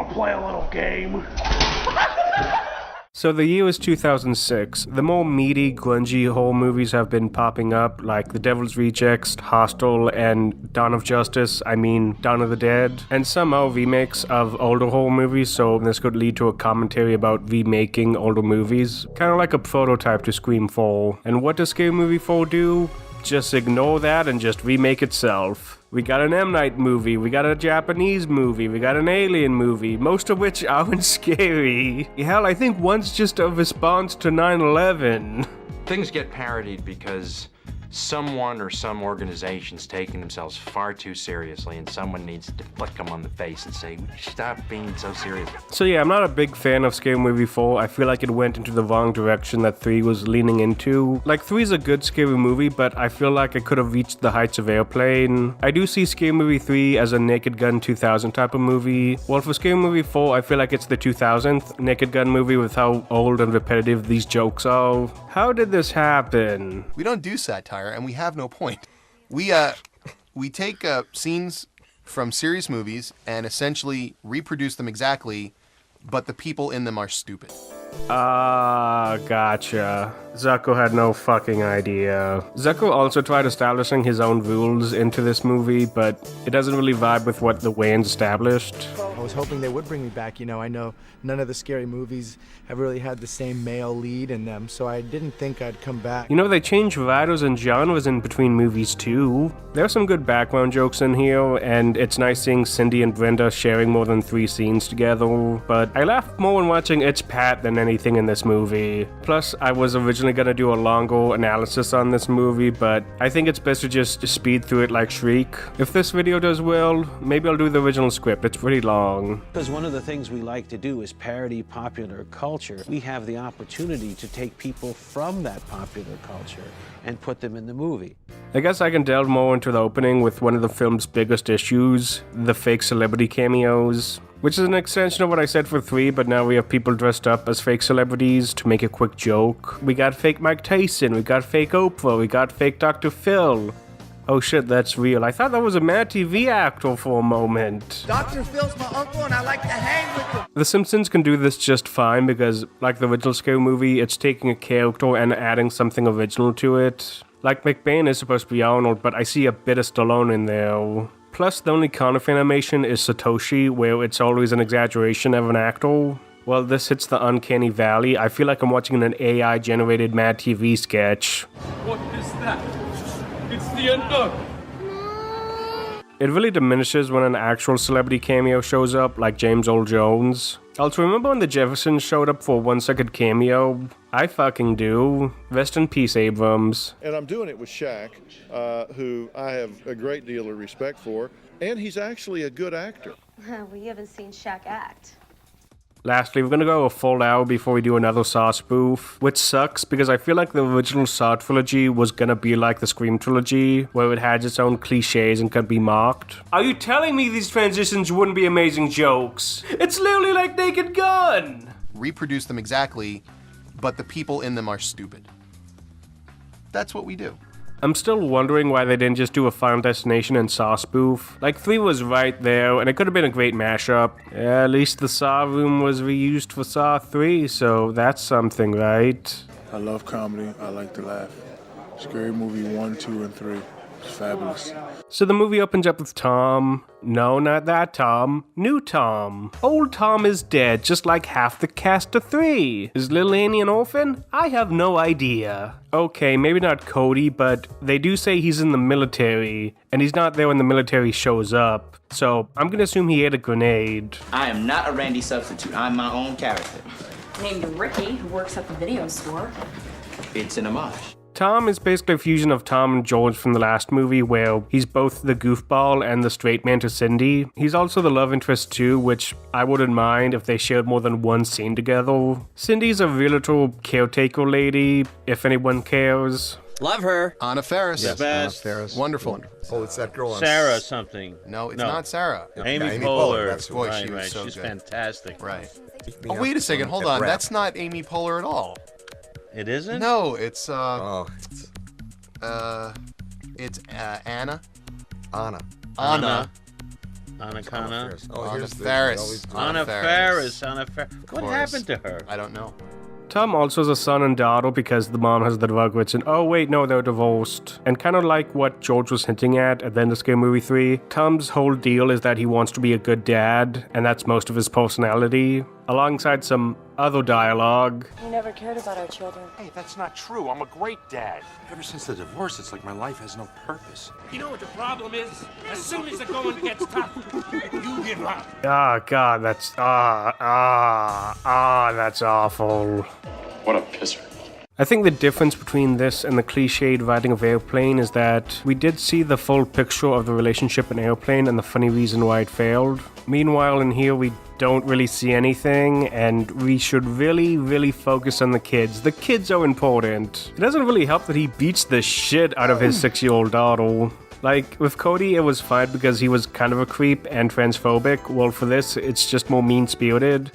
wanna play a little game? So the year is 2006. The more meaty, grungy horror movies have been popping up, like The Devil's Rejects, Hostel, and Dawn of Dawn of the Dead, and some are remakes of older horror movies, so this could lead to a commentary about remaking older movies, kind of like a prototype to Scream 4. And what does Scary Movie 4 do? Just ignore that and just remake itself. We got an M. Night movie, we got a Japanese movie, we got an Alien movie, most of which aren't scary. Hell, I think one's just a response to 9/11. Things get parodied because someone or some organization's taking themselves far too seriously, and someone needs to flick them on the face and say, stop being so serious. So yeah, I'm not a big fan of Scary Movie 4. I feel like it went into the wrong direction that 3 was leaning into. Like, 3 is a good scary movie, but I feel like it could have reached the heights of Airplane. I do see Scary Movie 3 as a Naked Gun 2000 type of movie. Well, for Scary Movie 4, I feel like it's the 2000th Naked Gun movie with how old and repetitive these jokes are. How did this happen? We don't do satire, and we have no point. We take scenes from serious movies and essentially reproduce them exactly, but the people in them are stupid. Gotcha. Zucco had no fucking idea. Zucco also tried establishing his own rules into this movie, but it doesn't really vibe with what the Wayans established. I was hoping they would bring me back. You know, I know none of the scary movies have really had the same male lead in them, so I didn't think I'd come back. You know, they change writers and genres in between movies too. There are some good background jokes in here, and it's nice seeing Cindy and Brenda sharing more than 3 scenes together, but I laughed more when watching It's Pat than anything in this movie. Plus, I was originally gonna do a longer analysis on this movie, but I think it's best to just speed through it like Shriek. If this video does well, maybe I'll do the original script. It's pretty long. Because one of the things we like to do is parody popular culture. We have the opportunity to take people from that popular culture and put them in the movie. I guess I can delve more into the opening with one of the film's biggest issues, the fake celebrity cameos. Which is an extension of what I said for 3, but now we have people dressed up as fake celebrities to make a quick joke. We got fake Mike Tyson, we got fake Oprah, we got fake Dr. Phil. Oh shit, that's real. I thought that was a Mad TV actor for a moment. Dr. Phil's my uncle and I like to hang with him. The Simpsons can do this just fine because, like the original Scary Movie, it's taking a character and adding something original to it. Like McBain is supposed to be Arnold, but I see a bit of Stallone in there. Plus, the only counterfeit animation is Satoshi, where it's always an exaggeration of an actor. Well, this hits the uncanny valley. I feel like I'm watching an AI-generated Mad TV sketch. What is that? It's the Undug. It really diminishes when an actual celebrity cameo shows up, like James Earl Jones. Also, remember when the Jeffersons showed up for a 1-second cameo? I fucking do. Rest in peace, Abrams. And I'm doing it with Shaq, who I have a great deal of respect for, and he's actually a good actor. We haven't seen Shaq act. Lastly, we're gonna go a full hour before we do another Saw spoof, which sucks because I feel like the original Saw trilogy was gonna be like the Scream trilogy, where it had its own cliches and could be mocked. Are you telling me these transitions wouldn't be amazing jokes? It's literally like Naked Gun! Reproduce them exactly, but the people in them are stupid. That's what we do. I'm still wondering why they didn't just do a Final Destination and Saw spoof. Like, 3 was right there, and it could have been a great mashup. At least the Saw room was reused for Saw 3, so that's something, right? I love comedy. I like to laugh. Scary Movie 1, 2, and 3. It's fabulous. So the movie opens up with Tom. No, not that Tom. New Tom. Old Tom is dead, just like half the cast of 3. Is Little Annie an orphan? I have no idea. Okay, maybe not Cody, but they do say he's in the military, and he's not there when the military shows up. So I'm gonna assume he ate a grenade. I am not a Randy substitute. I'm my own character. Named Ricky, who works at the video store. It's an homage. Tom is basically a fusion of Tom and George from the last movie, where he's both the goofball and the straight man to Cindy. He's also the love interest too, which I wouldn't mind if they shared more than one scene together. Cindy's a real little caretaker lady, if anyone cares. Love her. Anna Faris. Yes, Anna Faris. Wonderful. Oh, it's that girl on Sarah something. No, it's not Sarah. Amy Amy Poehler. Poehler, that's Boy, right, she was right. so She's good. fantastic. Right. Oh, wait a second. Hold on. That's not Amy Poehler at all. It isn't? No, it's Anna. Anna. Anna. Anna Faris. Anna Faris. What happened to her? I don't know. Tom also has a son and daughter because the mom has the drug and oh wait, no, they're divorced. And kind of like what George was hinting at the end of Scary Movie 3, Tom's whole deal is that he wants to be a good dad, and that's most of his personality, alongside some other dialogue. You never cared about our children. Hey, that's not true. I'm a great dad. Ever since the divorce, it's like my life has no purpose. You know what the problem is? As soon as the going gets tough, you give up. Ah, God, that's that's awful. What a pisser. I think the difference between this and the cliched writing of Airplane is that we did see the full picture of the relationship in Airplane and the funny reason why it failed. Meanwhile, in here, we don't really see anything, and we should really focus on the kids. The kids are important. It doesn't really help that he beats the shit out of his 6-year-old daughter. Like, with Cody, it was fine because he was kind of a creep and transphobic. Well, for this, it's just more mean-spirited.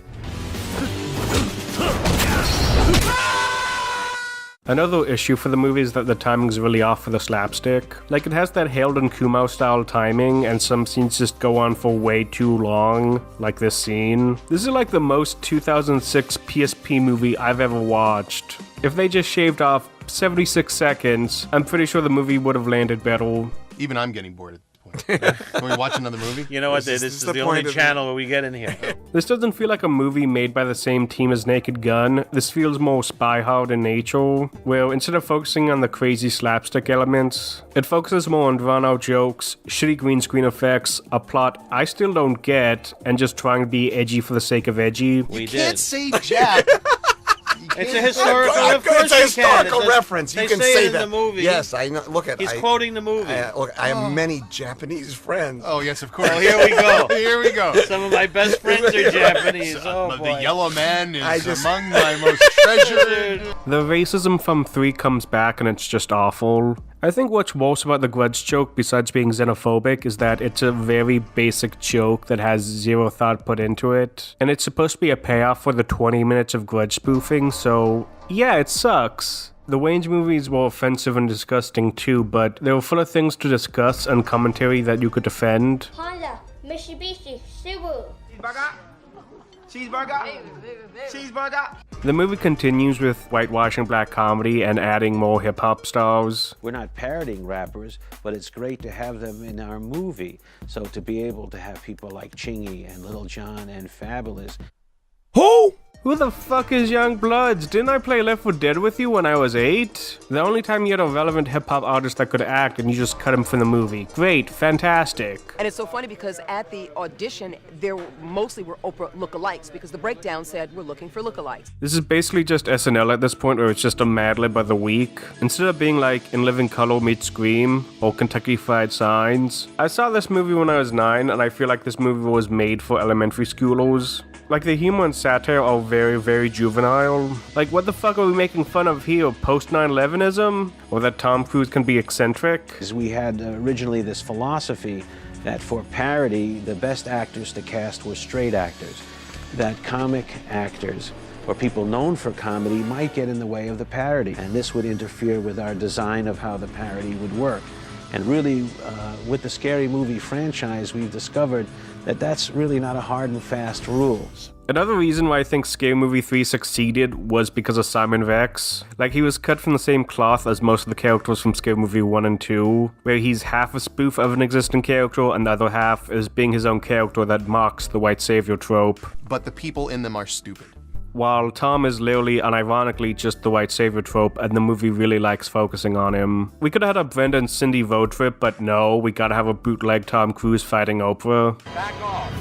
Another issue for the movie is that the timing's really off for the slapstick. Like, it has that Harold and Kumar style timing, and some scenes just go on for way too long, like this scene. This is like the most 2006 PSP movie I've ever watched. If they just shaved off 76 seconds, I'm pretty sure the movie would have landed better. Even I'm getting bored at this point. Can we watch another movie? You know what? This is the only channel where we get in here. This doesn't feel like a movie made by the same team as Naked Gun. This feels more Spy Hard in nature, where instead of focusing on the crazy slapstick elements, it focuses more on drawn-out jokes, shitty green screen effects, a plot I still don't get, and just trying to be edgy for the sake of edgy. We did. Can't say Jack. It's a historical. Of It's course a you historical can. reference. They You can say it in that. the movie. Yes, I know. Look at. He's quoting the movie. Look, I have many Japanese friends. Oh yes, of course. Oh, here we go. Here we go. Some of my best friends are Japanese. Oh boy. The yellow man is among my most treasured. The racism from 3 comes back and it's just awful. I think what's worse about the Grudge joke, besides being xenophobic, is that it's a very basic joke that has zero thought put into it. And it's supposed to be a payoff for the 20 minutes of Grudge spoofing, so yeah, it sucks. The Wayans movies were offensive and disgusting too, but they were full of things to discuss and commentary that you could defend. Honda, Mitsubishi, Subaru. Cheeseburger. Cheeseburger. The movie continues with whitewashing black comedy and adding more hip-hop stars. We're not parodying rappers, but it's great to have them in our movie. So to be able to have people like Chingy and Little John and Fabulous. Who the fuck is Young Bloods? Didn't I play Left 4 Dead with you when I was 8? The only time you had a relevant hip-hop artist that could act and you just cut him from the movie. Great, fantastic. And it's so funny because at the audition, there mostly were Oprah lookalikes because the breakdown said we're looking for lookalikes. This is basically just SNL at this point, where it's just a Mad Lib of the week. Instead of being like In Living Color meets Scream or Kentucky Fried Signs. I saw this movie when I was 9 and I feel like this movie was made for elementary schoolers. Like, the humor and satire are very juvenile. Like, what the fuck are we making fun of here? Post-9/11ism? Or that Tom Cruise can be eccentric? We had originally this philosophy that for parody, the best actors to cast were straight actors. That comic actors or people known for comedy might get in the way of the parody. And this would interfere with our design of how the parody would work. And really, with the Scary Movie franchise, we've discovered that that's really not a hard and fast rule. Another reason why I think Scary Movie 3 succeeded was because of Simon Rex. Like, he was cut from the same cloth as most of the characters from Scary Movie 1 and 2, where he's half a spoof of an existing character and the other half is being his own character that mocks the white savior trope. But the people in them are stupid. While Tom is literally unironically just the white savior trope, and the movie really likes focusing on him. We could have had a Brenda and Cindy road trip, but no, we gotta have a bootleg Tom Cruise fighting Oprah. Back off.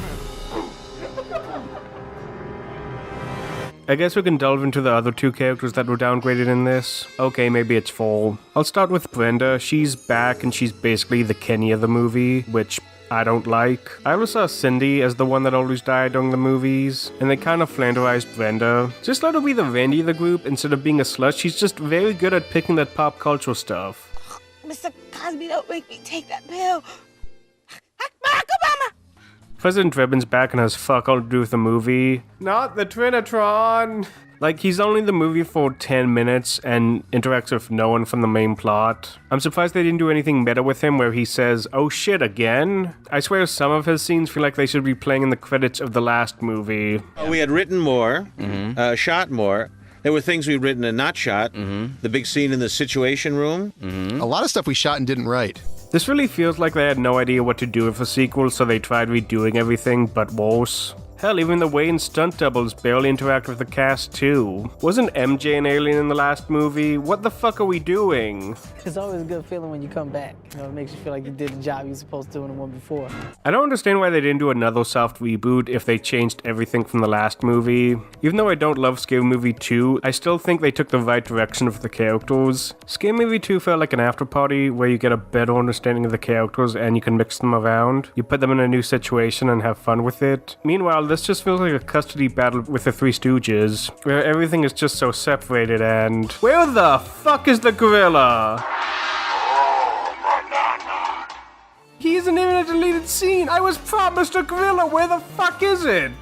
I guess we can delve into the other 2 characters that were downgraded in this. Okay, maybe it's 4. I'll start with Brenda. She's back and she's basically the Kenny of the movie, which I don't like. I always saw Cindy as the one that always died during the movies, and they kind of flanderized Brenda. Just let her be the Randy of the group instead of being a slut. She's just very good at picking that pop culture stuff. Mr. Cosby, don't make me take that pill. Barack Obama! President Drebin's back and has fuck all to do with the movie. Not the Trinitron! Like, he's only in the movie for 10 minutes and interacts with no one from the main plot. I'm surprised they didn't do anything meta with him where he says, "Oh shit, again?" I swear some of his scenes feel like they should be playing in the credits of the last movie. We had written more, shot more. There were things we'd written and not shot. The big scene in the Situation Room. A lot of stuff we shot and didn't write. This really feels like they had no idea what to do with a sequel, so they tried redoing everything, but worse. Hell, even the Wayne stunt doubles barely interact with the cast too. Wasn't MJ an alien in the last movie? What the fuck are we doing? It's always a good feeling when you come back. You know, it makes you feel like you did the job you were supposed to do in the one before. I don't understand why they didn't do another soft reboot if they changed everything from the last movie. Even though I don't love Scary Movie 2, I still think they took the right direction with the characters. Scary Movie 2 felt like an after party where you get a better understanding of the characters and you can mix them around. You put them in a new situation and have fun with it. Meanwhile, this just feels like a custody battle with the Three Stooges, where everything is just so separated and... Where the fuck is the gorilla? He isn't even a deleted scene! I was promised a gorilla! Where the fuck is it?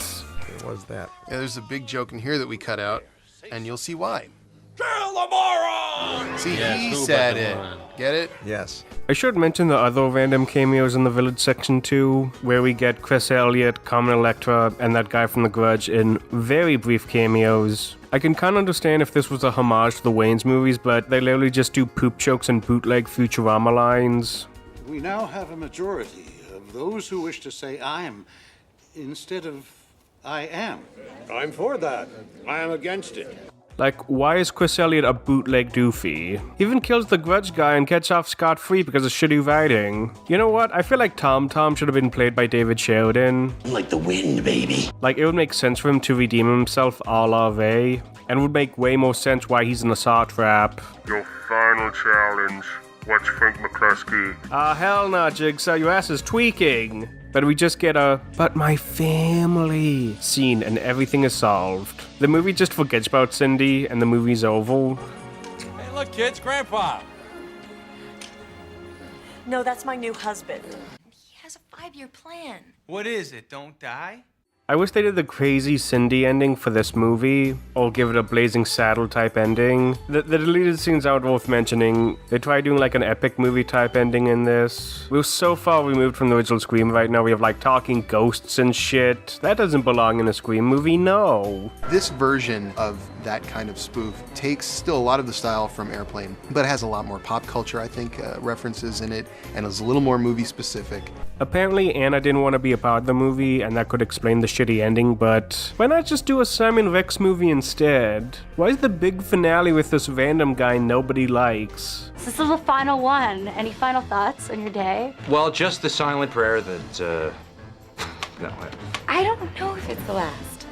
What was that? Yeah, there's a big joke in here that we cut out, and you'll see why. Kill the moron! See, Yeah, he cool said about the it. moron. Get it? Yes. I should mention the other random cameos in the Village section too, where we get Chris Elliott, Carmen Electra, and that guy from The Grudge in very brief cameos. I can kind of understand if this was a homage to the Wayans movies, but they literally just do poop jokes and bootleg Futurama lines. We now have a majority of those who wish to say "I'm" instead of "I am." I'm for that. I am against it. Like, why is Chris Elliott a bootleg doofy? He even kills the Grudge guy and gets off scot-free because of shitty writing. You know what? I feel like Tom should have been played by David Sheridan. Like the wind, baby. Like, it would make sense for him to redeem himself a la Ray, and would make way more sense why he's in a Saw trap. Your final challenge. Watch Frank McCluskey. Hell no, Jigsaw, your ass is tweaking. But we just get a, "but my family" scene and everything is solved. The movie just forgets about Cindy and the movie's over. Hey, look, kids, Grandpa. No, that's my new husband. He has a 5-year plan. What is it? Don't die? I wish they did the crazy Cindy ending for this movie, or give it a Blazing Saddle type ending. The deleted scenes aren't worth mentioning. They tried doing like an epic movie type ending in this. We're so far removed from the original Scream right now. We have like talking ghosts and shit. That doesn't belong in a Scream movie, no. This version of that kind of spoof takes still a lot of the style from Airplane, but it has a lot more pop culture, I think, references in it, and is a little more movie specific. Apparently Anna didn't want to be a part of the movie, and that could explain the shitty ending, but why not just do a Simon Rex movie instead? Why is the big finale with this random guy nobody likes? This is the final one. Any final thoughts on your day? Well, just the silent prayer that, no. I don't know if it's the last.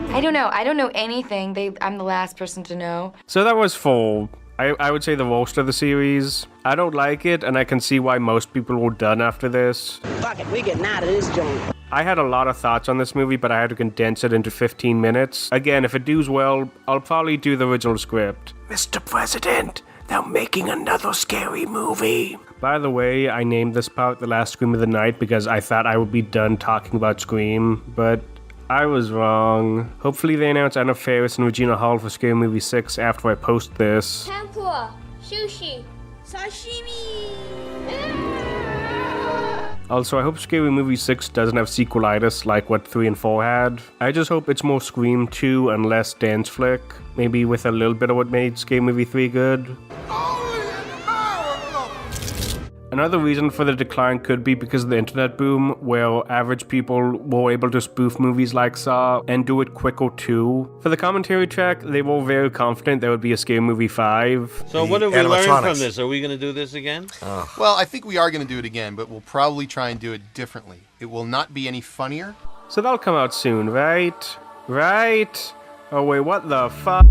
I don't know. I don't know anything. I'm the last person to know. So that was full. I would say the worst of the series. I don't like it, and I can see why most people were done after this. Fuck it, we getting out of this joint. I had a lot of thoughts on this movie, but I had to condense it into 15 minutes. Again, if it does well, I'll probably do the original script. Mr. President, they're making another scary movie. By the way, I named this part The Last Scream of the Night because I thought I would be done talking about Scream, but I was wrong. Hopefully they announce Anna Faris and Regina Hall for Scary Movie 6 after I post this. Tempura, sushi, sashimi. Also, I hope Scary Movie 6 doesn't have sequelitis like what 3 and 4 had. I just hope it's more Scream 2 and less dance flick. Maybe with a little bit of what made Scary Movie 3 good. Another reason for the decline could be because of the internet boom, where average people were able to spoof movies like Saw and do it quicker too. For the commentary track, they were very confident there would be a Scary Movie 5. So what have we learned from this? Are we going to do this again? Well, I think we are going to do it again, but we'll probably try and do it differently. It will not be any funnier. So that'll come out soon, right? Right? Oh wait, what the fuck?